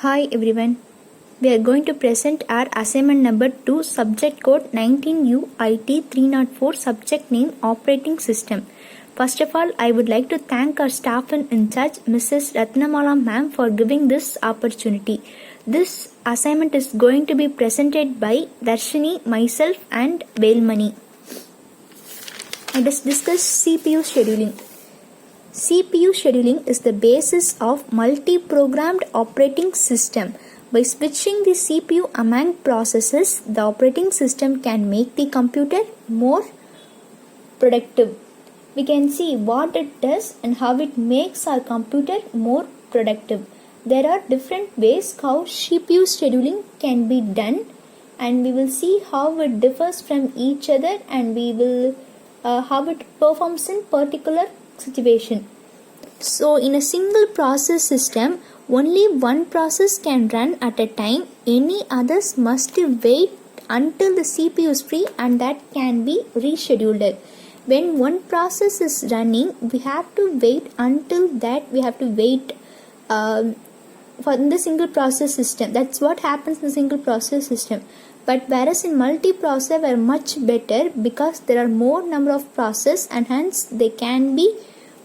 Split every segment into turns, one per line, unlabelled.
Hi everyone. We are going to present our assignment number 2, subject code 19UIT 304, subject name operating system. First of all, I would like to thank our staff in charge, Mrs. Ratnamala ma'am, for giving this opportunity. This assignment is going to be presented by Darshini, myself and Velmani. Let us discuss CPU scheduling. CPU scheduling is the basis of multi-programmed operating system. By switching the CPU among processes, the operating system can make the computer more productive. We can see what it does and how it makes our computer more productive. There are different ways how CPU scheduling can be done, and we will see how it differs from each other, and we will how it performs in particular situation. So in a single process system, only one process can run at a time. Any others must wait until the CPU is free, and that can be rescheduled. When one process is running, we have to wait until that. We have to wait for the single process system. That's what happens in the single process system. But whereas in multi-process, we are much better because there are more number of processes, and hence they can be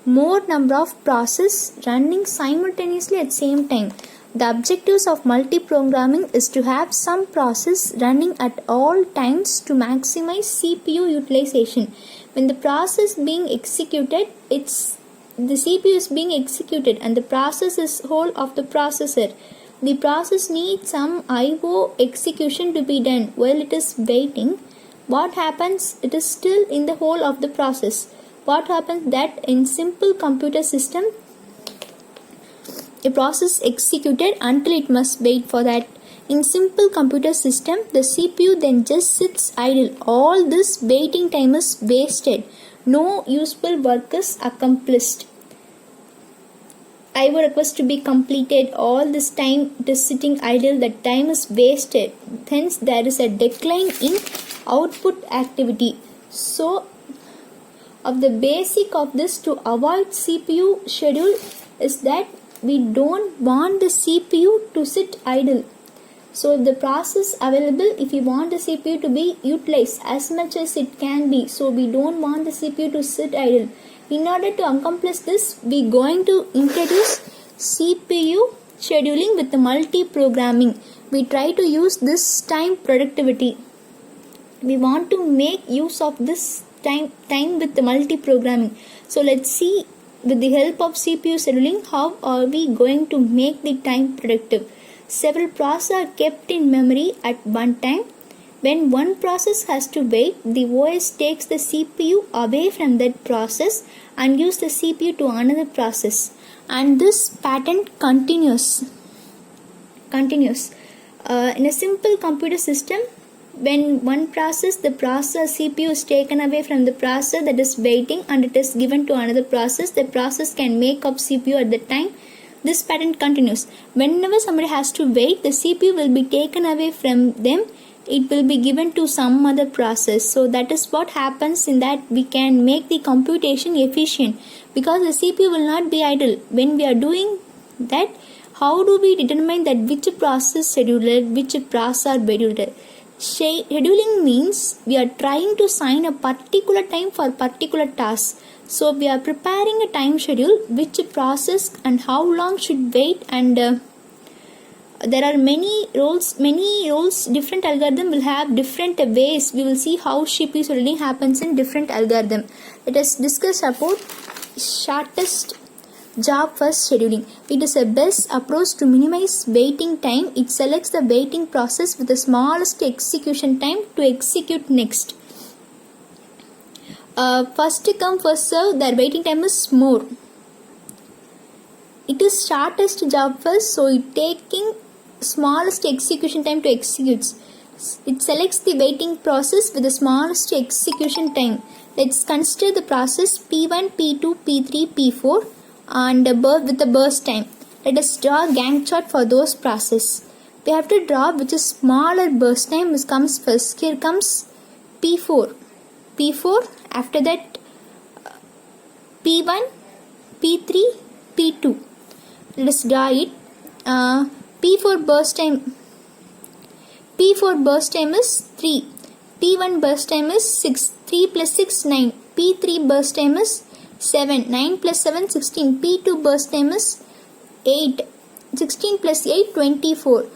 more number of processes running simultaneously at same time. The objectives of multi-programming is to have some process running at all times to maximize CPU utilization. When the process being executed, the CPU is being executed and the process is whole of the processor. The process needs some I/O execution to be done. While it is waiting, what happens? It is still in the whole of the process. What happens that in simple computer system, a process executed until it must wait for that. In simple computer system, the CPU then just sits idle. All this waiting time is wasted. No useful work is accomplished. I/O request to be completed. All this time it is sitting idle. That time is wasted. Hence, there is a decline in output activity. So, of the basic of this to avoid CPU schedule is that we don't want the CPU to sit idle. So if the process available, if we want the CPU to be utilized as much as it can be, so we don't want the CPU to sit idle. In order to accomplish this, we going to introduce CPU scheduling with the multi-programming. We try to use this time productivity. We want to make use of this time with the multi-programming. So let's see with the help of CPU scheduling how are we going to make the time productive. Several processes are kept in memory at one time. When one process has to wait, the OS takes the CPU away from that process and gives the CPU to another process, and this pattern continues. In a simple computer system, when one process, the process CPU is taken away from the process that is waiting and it is given to another process, the process can make up CPU at the time. This pattern continues. Whenever somebody has to wait, the CPU will be taken away from them. It will be given to some other process. So that is what happens. In that we can make the computation efficient because the CPU will not be idle. When we are doing that, how do we determine that which process scheduled, which process are scheduled? Scheduling means we are trying to assign a particular time for particular task. So we are preparing a time schedule, which process and how long should wait, and there are many roles, different algorithm will have different ways. We will see how CPU scheduling happens in different algorithm. Let us discuss about shortest job first scheduling. It is a best approach to minimize waiting time. It selects the waiting process with the smallest execution time to execute next. First come first serve, their waiting time is more. It is shortest job first, so it taking smallest execution time to execute. It selects the waiting process with the smallest execution time. Let's consider the process P1, P2, P3, P4 and with the burst time. Let us draw a Gantt chart for those processes. We have to draw which is smaller burst time, which comes first. Here comes P4. After that P1, P3, P2. Let us draw it. P for burst time is 3. P1 burst time is 6. 3 plus 6 9. P3 burst time is 7. 9 plus 7 16. P2 burst time is 8. 16 plus 8 24.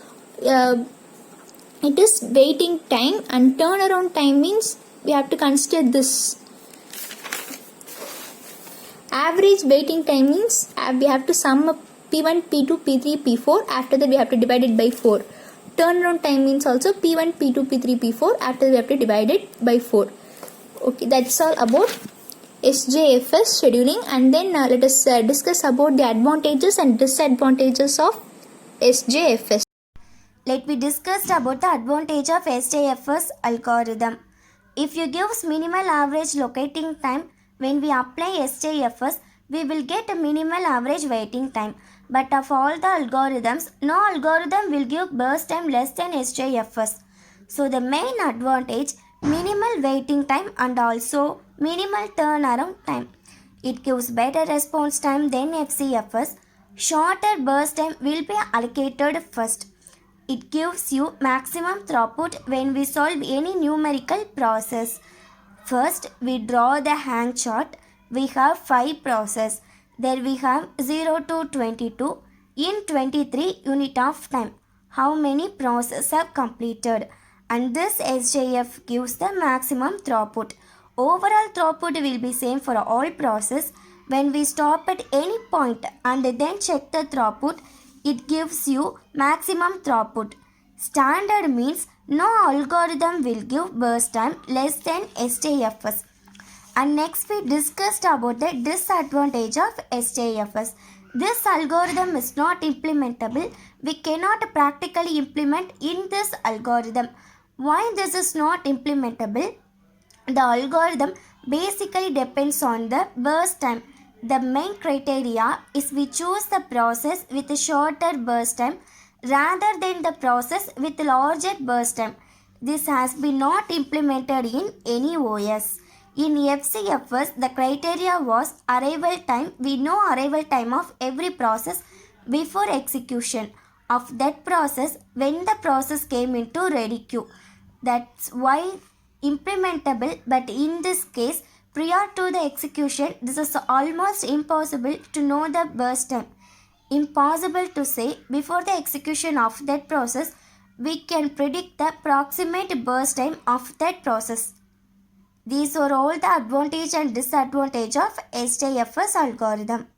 It is waiting time, and turnaround time means we have to consider this. Average waiting time means we have to sum up P1, P2, P3, P4. After that we have to divide it by 4. Turnaround time means also P1, P2, P3, P4. After that we have to divide it by 4. Okay, that's all about SJFS scheduling. And then let us discuss about the advantages and disadvantages of SJFS.
Let me discuss about the advantage of SJFS algorithm. If you give minimal average locating time, when we apply SJFS, we will get a minimal average waiting time. But of all the algorithms, no algorithm will give burst time less than SJFS. So the main advantage, minimal waiting time and also minimal turnaround time. It gives better response time than FCFS. Shorter burst time will be allocated first. It gives you maximum throughput when we solve any numerical process. First, we draw the Gantt chart. We have 5 processes. There we have 0 to 22 in 23 unit of time. How many processes have completed? And this SJF gives the maximum throughput. Overall throughput will be same for all processes. When we stop at any point and then check the throughput, it gives you maximum throughput. Standard means no algorithm will give burst time less than SJFS. And next we discussed about the disadvantage of SJFS. This algorithm is not implementable. We cannot practically implement in this algorithm. Why this is not implementable? The algorithm basically depends on the burst time. The main criteria is we choose the process with a shorter burst time rather than the process with larger burst time. This has been not implemented in any OS. In FCFS, the criteria was arrival time. We know arrival time of every process before execution of that process when the process came into ready queue. That's why implementable, but in this case, prior to the execution, this is almost impossible to know the burst time. Impossible to say before the execution of that process, we can predict the approximate burst time of that process. These are all the advantage and disadvantage of SJFS algorithm.